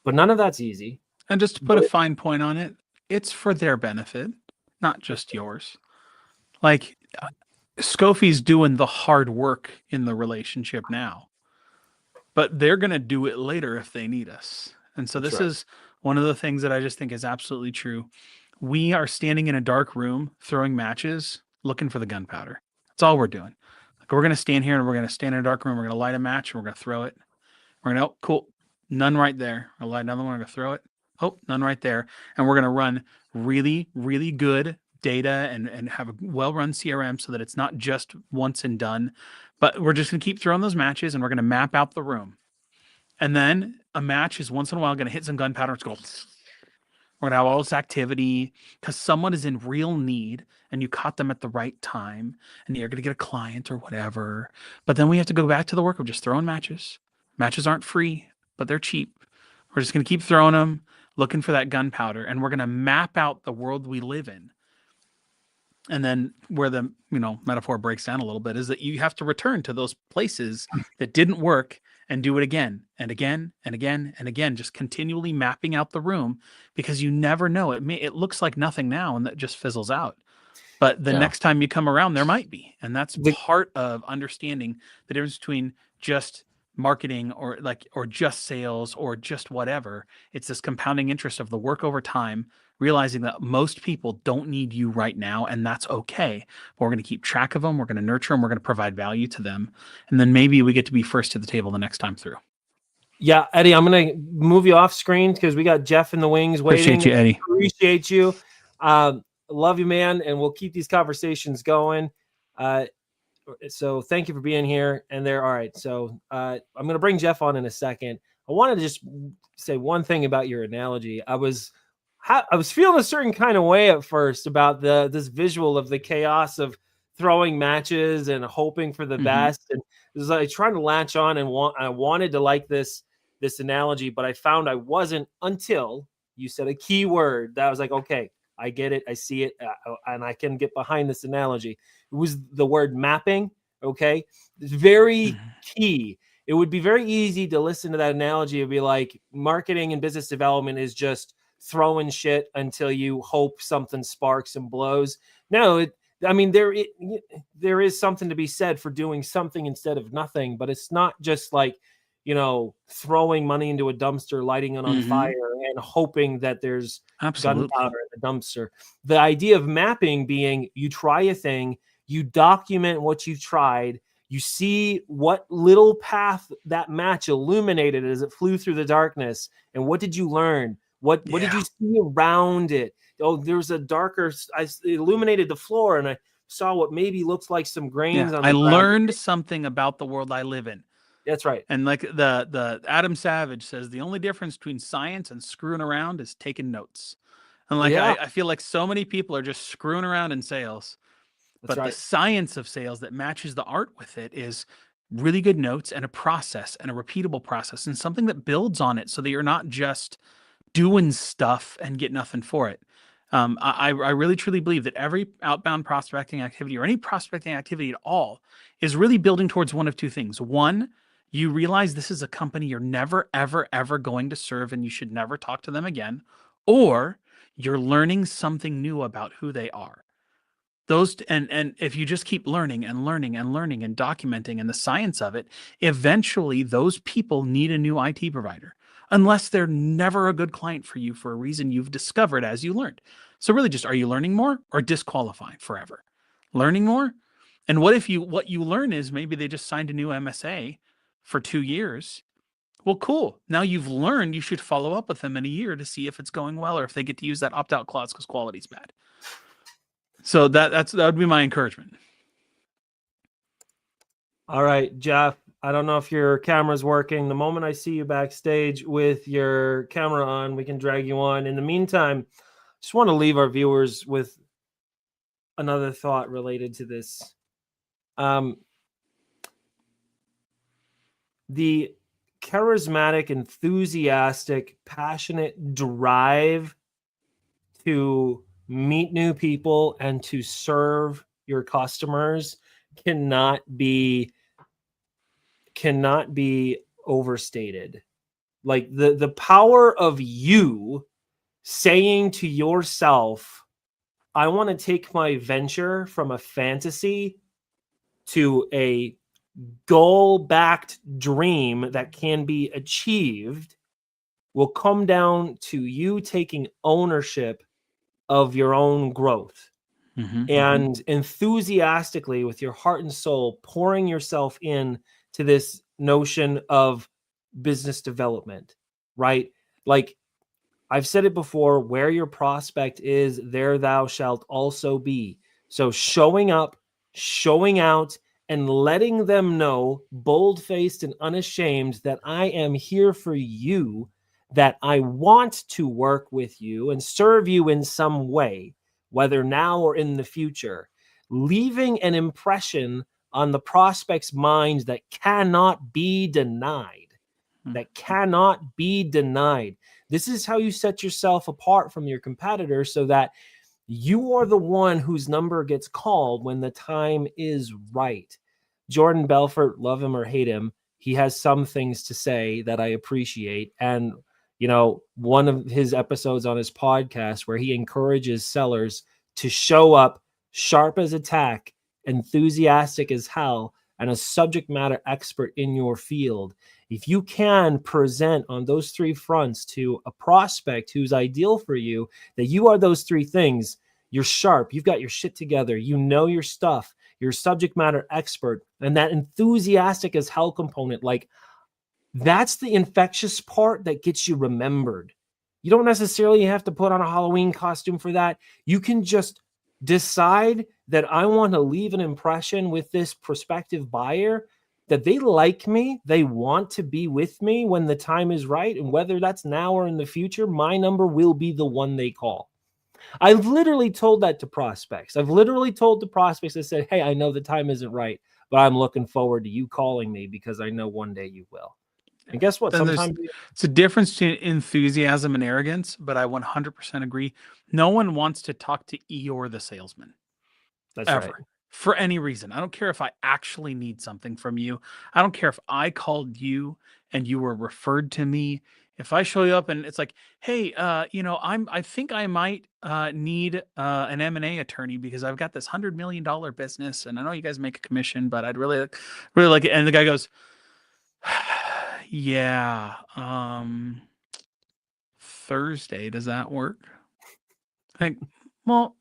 But none of that's easy. And just to put a fine point on it, it's for their benefit, not just yours. Like Skofi's doing the hard work in the relationship now, but they're going to do it later if they need us. And so this is one of the things that I just think is absolutely true. We are standing in a dark room, throwing matches, looking for the gunpowder. That's all we're doing. Like we're going to stand here and we're going to stand in a dark room. We're going to light a match and we're going to throw it. We're going to, oh, cool. None right there. I'll light another one. I'm going to throw it. Oh, none right there. And we're going to run really, really good data and have a well-run CRM so that it's not just once and done, but we're just going to keep throwing those matches and we're going to map out the room. And then a match is once in a while going to hit some gunpowder. It's going, we're going to have all this activity because someone is in real need and you caught them at the right time and you're going to get a client or whatever. But then we have to go back to the work of just throwing matches. Matches aren't free, but they're cheap. We're just going to keep throwing them, looking for that gunpowder, and we're going to map out the world we live in. And then where the metaphor breaks down a little bit is that you have to return to those places that didn't work and do it again and again and again and again, just continually mapping out the room because you never know. It looks like nothing now and that just fizzles out. But the next time you come around, there might be. And that's part of understanding the difference between just marketing or just sales or just whatever. It's this compounding interest of the work over time, realizing that most people don't need you right now, and that's okay. But we're going to keep track of them. We're going to nurture them. We're going to provide value to them. And then maybe we get to be first to the table the next time through. Yeah, Eddie, I'm going to move you off screen because we got Jeff in the wings waiting. Appreciate you, Eddie. Appreciate you. Love you, man. And we'll keep these conversations going. So thank you for being here. And there, all right. So I'm going to bring Jeff on in a second. I want to just say one thing about your analogy. I was feeling a certain kind of way at first about this visual of the chaos of throwing matches and hoping for the best. And it was like trying to latch on and I wanted to like this analogy, but I found I wasn't until you said a key word that I was like, okay, I get it. I see it. And I can get behind this analogy. It was the word mapping. Okay. It's very key. It would be very easy to listen to that analogy and be like, marketing and business development is just throwing shit until you hope something sparks and blows. No, there is something to be said for doing something instead of nothing, but it's not just like, throwing money into a dumpster, lighting it on fire and hoping that there's gunpowder in the dumpster. The idea of mapping being you try a thing, you document what you tried, you see what little path that match illuminated as it flew through the darkness. And what did you learn? What did you see around it? Oh, there's a darker, I illuminated the floor and I saw what maybe looks like some grains on the ground. Learned something about the world I live in. That's right. And like the Adam Savage says, the only difference between science and screwing around is taking notes. And like, I feel like so many people are just screwing around in sales. But the science of sales that matches the art with it is really good notes and a process and a repeatable process and something that builds on it so that you're not just doing stuff and get nothing for it. I really truly believe that every outbound prospecting activity or any prospecting activity at all is really building towards one of two things. One, you realize this is a company you're never, ever, ever going to serve and you should never talk to them again, or you're learning something new about who they are. Those and if you just keep learning and learning and learning and documenting and the science of it, eventually those people need a new IT provider, unless they're never a good client for you for a reason you've discovered as you learned. So really just, are you learning more or disqualifying forever? Learning more? And what you learn is maybe they just signed a new MSA for 2 years. Well, cool. Now you've learned, you should follow up with them in a year to see if it's going well or if they get to use that opt-out clause because quality's bad. So that would be my encouragement. All right, Jeff, I don't know if your camera's working. The moment I see you backstage with your camera on, we can drag you on. In the meantime, just want to leave our viewers with another thought related to this. The charismatic, enthusiastic, passionate drive to meet new people and to serve your customers cannot be overstated. Like the power of you saying to yourself, I want to take my venture from a fantasy to a goal-backed dream that can be achieved will come down to you taking ownership of your own growth and enthusiastically with your heart and soul pouring yourself in to this notion of business development, right? Like I've said it before, where your prospect is, there thou shalt also be. So showing up, showing out, and letting them know, bold-faced and unashamed, that I am here for you, that I want to work with you and serve you in some way, whether now or in the future, leaving an impression on the prospect's mind that cannot be denied, that cannot be denied. This is how you set yourself apart from your competitors so that you are the one whose number gets called when the time is right. Jordan Belfort, love him or hate him, he has some things to say that I appreciate. And, you know, one of his episodes on his podcast where he encourages sellers to show up sharp as a tack, enthusiastic as hell, and a subject matter expert in your field, if you can present on those three fronts to a prospect who's ideal for you, that you are those three things, you're sharp, you've got your shit together, you know your stuff, you're a subject matter expert, and that enthusiastic as hell component, like that's the infectious part that gets you remembered. You don't necessarily have to put on a Halloween costume for that. You can just decide that I want to leave an impression with this prospective buyer, that they like me, they want to be with me when the time is right. And whether that's now or in the future, my number will be the one they call. I've literally told that to prospects. I've literally told the prospects, I said, hey, I know the time isn't right, but I'm looking forward to you calling me because I know one day you will. And guess what? Then Sometimes it's a difference between enthusiasm and arrogance, but I 100% agree. No one wants to talk to Eeyore the salesman. that's Ever. right. For any reason. I don't care if I actually need something from you. I don't care if I called you and you were referred to me. If I show you up and it's like, hey, I think I might need an M&A attorney because I've got this $100 million business and I know you guys make a commission, but I'd really like it. And the guy goes, yeah, Thursday, does that work? I think, well,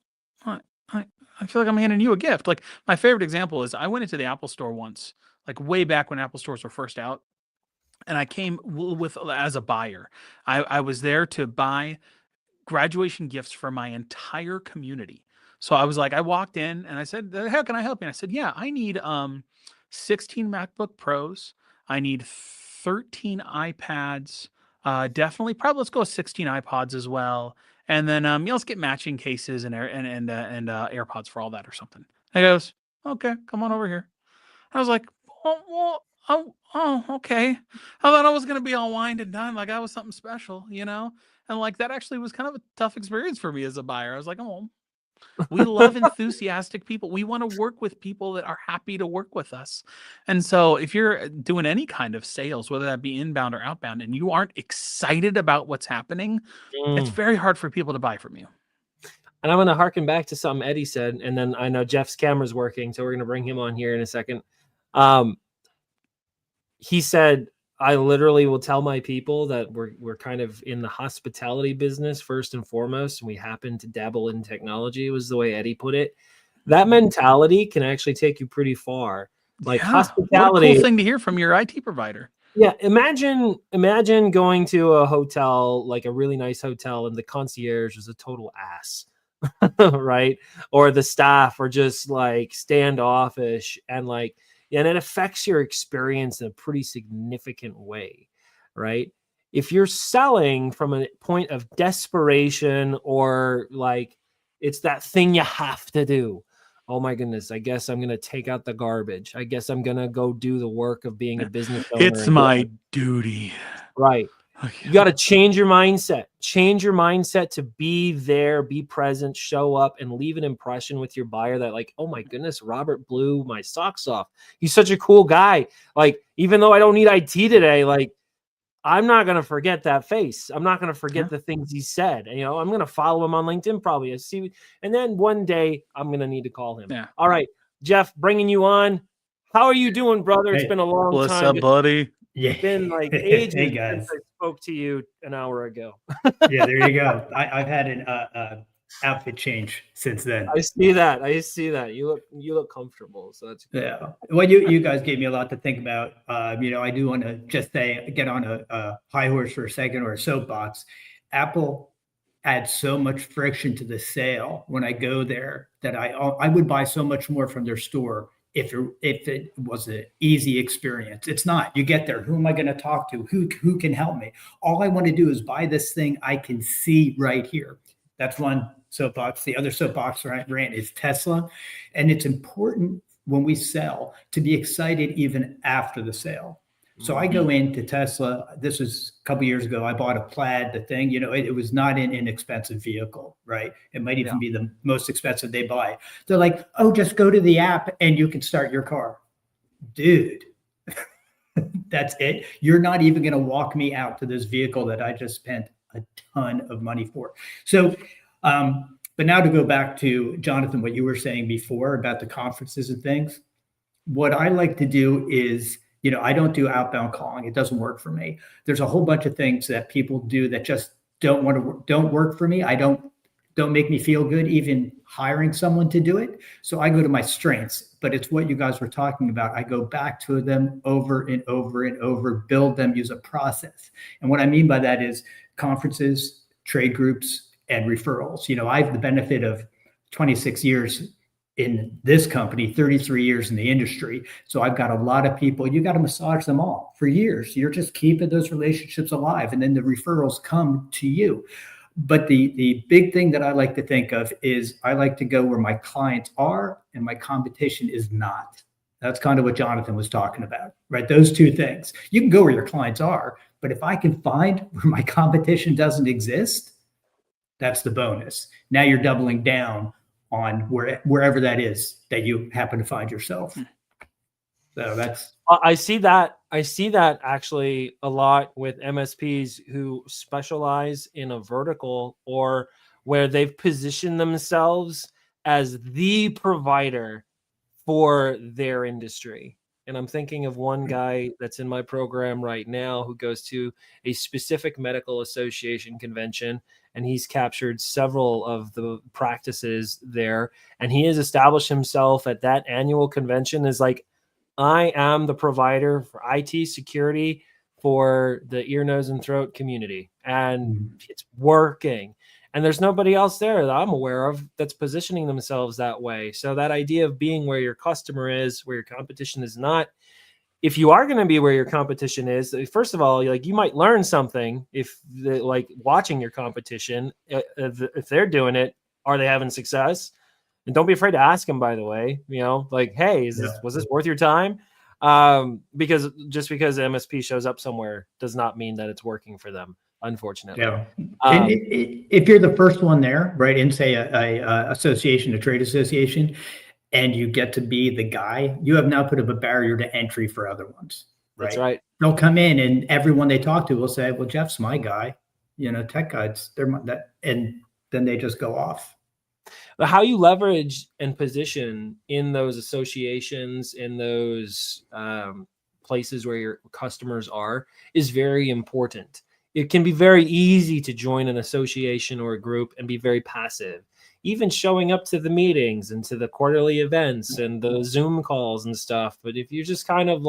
I, I feel like I'm handing you a gift. Like my favorite example is I went into the Apple store once, like way back when Apple stores were first out. And I came with as a buyer. I was there to buy graduation gifts for my entire community. So I was like, I walked in and I said, how can I help you? And I said, yeah, I need 16 MacBook Pros. I need 13 iPads. Definitely, probably let's go with 16 iPods as well. And then let's get matching cases and AirPods for all that or something. And he goes, okay, come on over here. I was like, oh, okay. I thought I was gonna be all wined and done, like I was something special, And like that actually was kind of a tough experience for me as a buyer. I was like, oh, we love enthusiastic people. We want to work with people that are happy to work with us. And so if you're doing any kind of sales, whether that be inbound or outbound, and you aren't excited about what's happening, it's very hard for people to buy from you. And I'm going to harken back to something Eddie said, and then I know Jeff's camera's working, so we're going to bring him on here in a second. He said, I literally will tell my people that we're kind of in the hospitality business first and foremost, and we happen to dabble in technology, was the way Eddie put it. That mentality can actually take you pretty far. Like hospitality. What a cool thing to hear from your IT provider. Yeah, imagine going to a hotel, like a really nice hotel, and the concierge is a total ass, right? Or the staff are just like standoffish and it affects your experience in a pretty significant way, right? If you're selling from a point of desperation or like it's that thing you have to do. Oh my goodness, I guess I'm going to take out the garbage. I guess I'm going to go do the work of being a business owner. It's my duty. Right. You got to change your mindset. Change your mindset to be there, be present, show up, and leave an impression with your buyer that like, oh my goodness, Robert blew my socks off. He's such a cool guy. Like, even though I don't need IT today, like, I'm not going to forget that face. I'm not going to forget the things he said. I'm going to follow him on LinkedIn probably. And then one day I'm going to need to call him. Yeah. All right, Jeff, bringing you on. How are you doing, brother? It's been a long time. What's up, buddy? It's been like ages since I spoke to you an hour ago. Yeah, there you go. I've had an outfit change since then. I see that. You look comfortable, so that's good. Yeah. Well, you guys gave me a lot to think about. I do want to just get on a high horse for a second, or a soapbox. Apple adds so much friction to the sale when I go there that I would buy so much more from their store if it was an easy experience. It's not. You get there. Who am I going to talk to? Who can help me? All I want to do is buy this thing I can see right here. That's one soapbox. The other soapbox rant is Tesla. And it's important when we sell to be excited even after the sale. So I go into Tesla. This was a couple of years ago. I bought a Plaid, the thing, it was not an inexpensive vehicle, right? It might even be the most expensive they buy. They're like, oh, just go to the app and you can start your car. Dude, that's it. You're not even going to walk me out to this vehicle that I just spent a ton of money for. So, but now to go back to Jonathan, what you were saying before about the conferences and things. what I like to do is, I don't do outbound calling. It doesn't work for me. There's a whole bunch of things that people do that just don't work for me. Don't make me feel good even hiring someone to do it. So I go to my strengths, but it's what you guys were talking about. I go back to them over and over and over, build them, use a process. And what I mean by that is conferences, trade groups, and referrals. I have the benefit of 26 years in this company, 33 years in the industry. So I've got a lot of people. You got to massage them all for years. You're just keeping those relationships alive, and then the referrals come to you. But the big thing that I like to think of is I like to go where my clients are and my competition is not. That's kind of what Jonathan was talking about, right? Those two things. You can go where your clients are, but if I can find where my competition doesn't exist, that's the bonus. Now you're doubling down on wherever that is that you happen to find yourself. So that's I see that actually a lot with MSPs who specialize in a vertical or where they've positioned themselves as the provider for their industry. And I'm thinking of one guy that's in my program right now who goes to a specific medical association convention, and he's captured several of the practices there. And he has established himself at that annual convention as like, I am the provider for IT security for the ear, nose, and throat community. And it's working. And there's nobody else there that I'm aware of that's positioning themselves that way. So that idea of being where your customer is, where your competition is not, if you are going to be where your competition is, first of all, you might learn something if watching your competition, if they're doing it, are they having success? And don't be afraid to ask them, by the way, hey, was this worth your time? Because just because MSP shows up somewhere does not mean that it's working for them, unfortunately. Yeah. And if you're the first one there, right, in say a association, a trade association, and you get to be the guy, you have now put up a barrier to entry for other ones. Right? That's right. They'll come in and everyone they talk to will say, well, Jeff's my guy, tech guys, and then they just go off. But how you leverage and position in those associations, in those places where your customers are, is very important. It can be very easy to join an association or a group and be very passive, even showing up to the meetings and to the quarterly events and the Zoom calls and stuff. But if you're just kind of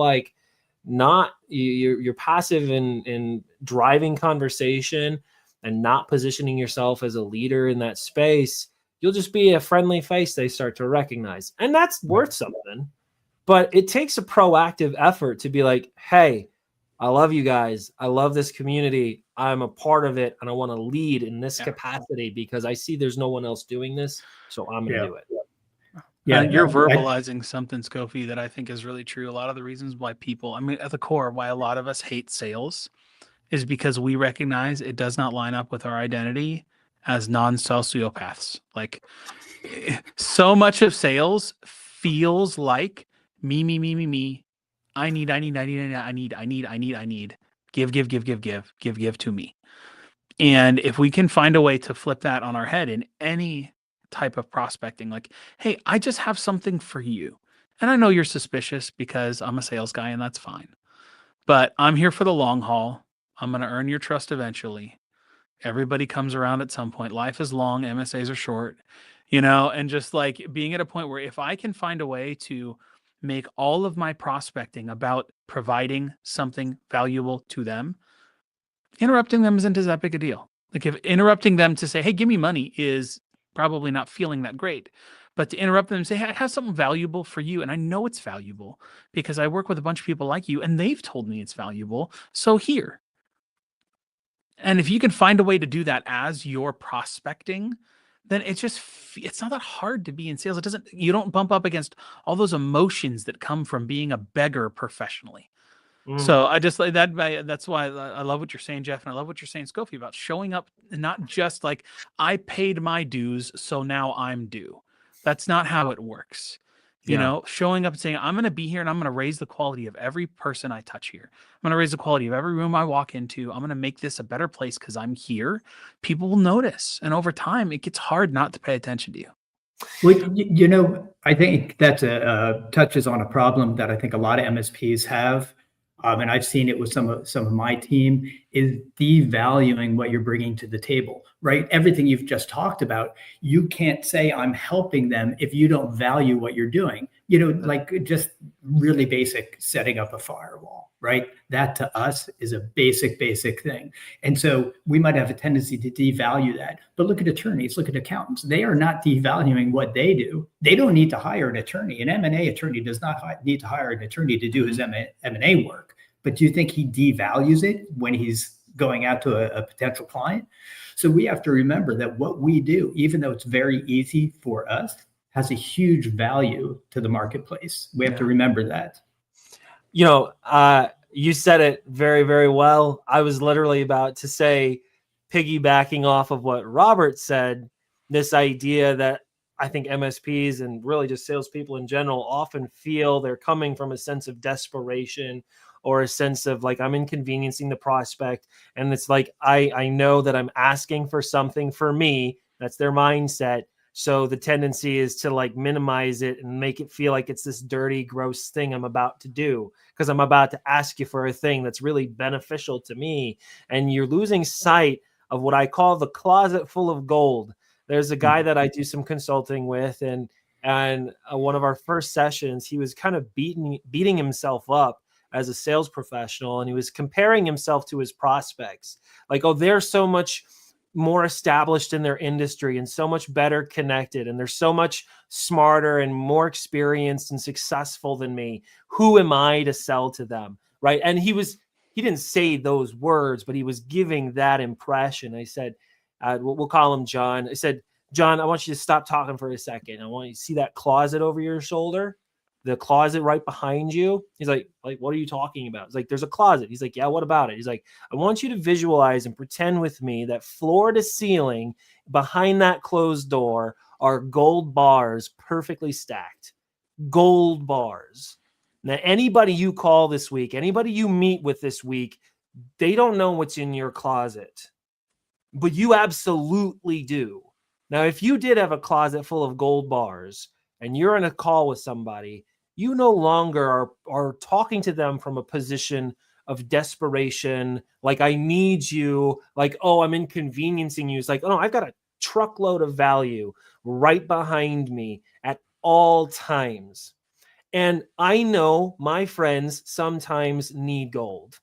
you're passive in driving conversation and not positioning yourself as a leader in that space, you'll just be a friendly face they start to recognize. And that's worth something. But it takes a proactive effort to be like, hey, I love you guys. I love this community. I'm a part of it, and I want to lead in this capacity because I see there's no one else doing this, so I'm going to do it. Yeah, you're verbalizing something, Skofi, that I think is really true. A lot of the reasons why at the core, why a lot of us hate sales is because we recognize it does not line up with our identity as non-sociopaths. So much of sales feels like me. I need. Give to me. And if we can find a way to flip that on our head in any type of prospecting, hey, I just have something for you. And I know you're suspicious because I'm a sales guy and that's fine. But I'm here for the long haul. I'm going to earn your trust eventually. Everybody comes around at some point. Life is long. MSAs are short, and just being at a point where if I can find a way to make all of my prospecting about providing something valuable to them, interrupting them isn't as big a deal. If interrupting them to say, hey, give me money is probably not feeling that great. But to interrupt them and say, hey, I have something valuable for you. And I know it's valuable because I work with a bunch of people like you and they've told me it's valuable. So here. And if you can find a way to do that as you're prospecting, then it's not that hard to be in sales. You don't bump up against all those emotions that come from being a beggar professionally. So I just like that. That's why I love what you're saying, Jeff. And I love what you're saying, Skofi, about showing up, not just I paid my dues, so now I'm due. That's not how it works. Showing up and saying, I'm going to be here and I'm going to raise the quality of every person I touch here. I'm going to raise the quality of every room I walk into. I'm going to make this a better place because I'm here. People will notice. And over time, it gets hard not to pay attention to you. Well, you know, I think that's touches on a problem that I think a lot of MSPs have, and I've seen it with some of my team, is devaluing what you're bringing to the table. Right, everything you've just talked about, you can't say I'm helping them if you don't value what you're doing. You know, like just really basic setting up a firewall. Right, that to us is a basic thing. And so we might have a tendency to devalue that. But look at attorneys, look at accountants. They are not devaluing what they do. They don't need to hire an attorney. An M&A attorney does not need to hire an attorney to do his M&A work. But do you think he devalues it when he's going out to a potential client? So we have to remember that what we do, even though it's very easy for us, has a huge value to the marketplace. We have to remember that. You know, you said it very, very well. I was literally about to say, piggybacking off of what Robert said, this idea that I think MSPs and really just salespeople in general often feel they're coming from a sense of desperation or a sense of like, I'm inconveniencing the prospect. And it's like, I know that I'm asking for something for me. That's their mindset. So the tendency is to like minimize it and make it feel like it's this dirty, gross thing I'm about to do because I'm about to ask you for a thing that's really beneficial to me. And you're losing sight of what I call the closet full of gold. There's a guy that I do some consulting with, and one of our first sessions, he was kind of beating himself up as a sales professional, and he was comparing himself to his prospects. Like, oh, they're so much more established in their industry and so much better connected, and they're so much smarter and more experienced and successful than me. Who am I to sell to them? Right. And he didn't say those words, but he was giving that impression. I said, we'll call him John. I said, John, I want you to stop talking for a second. I want you to see that closet over your shoulder, the closet right behind you. He's like, what are you talking about? It's like, there's a closet. He's like, yeah, what about it? He's like, I want you to visualize and pretend with me that floor to ceiling behind that closed door are gold bars perfectly stacked. Gold bars. Now, anybody you call this week, anybody you meet with this week, they don't know what's in your closet, but you absolutely do. Now, if you did have a closet full of gold bars and you're in a call with somebody, you no longer are talking to them from a position of desperation, like I need you, like, oh, I'm inconveniencing you. It's like, oh, no, I've got a truckload of value right behind me at all times. And I know my friends sometimes need gold,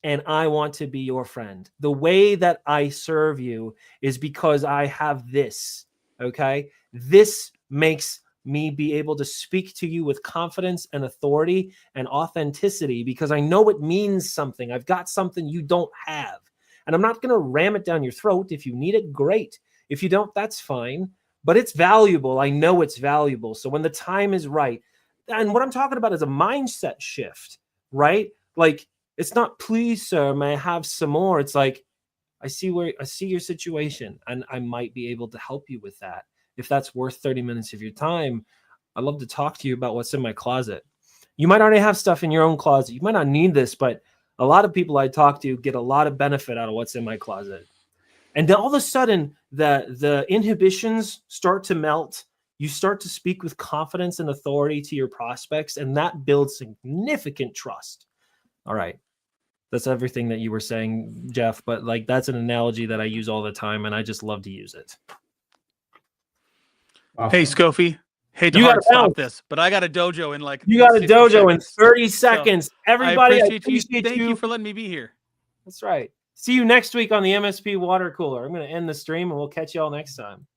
and I want to be your friend. The way that I serve you is because I have this, okay? This makes me be able to speak to you with confidence and authority and authenticity because I know it means something. I've got something you don't have. And I'm not going to ram it down your throat. If you need it, great. If you don't, that's fine. But it's valuable. I know it's valuable. So when the time is right, and what I'm talking about is a mindset shift, right? Like, it's not, please, sir, may I have some more? It's like, I see your situation, and I might be able to help you with that. If that's worth 30 minutes of your time, I'd love to talk to you about what's in my closet. You might already have stuff in your own closet. You might not need this, but a lot of people I talk to get a lot of benefit out of what's in my closet. And then all of a sudden, the inhibitions start to melt. You start to speak with confidence and authority to your prospects, and that builds significant trust. All right. That's everything that you were saying, Jeff, but like that's an analogy that I use all the time, and I just love to use it. Hey, Skofi. Hate to hard stop this, but I got a dojo in like. You got a dojo in 30 seconds. So everybody, I appreciate you. Thank you for letting me be here. That's right. See you next week on the MSP Water Cooler. I'm going to end the stream, and we'll catch you all next time.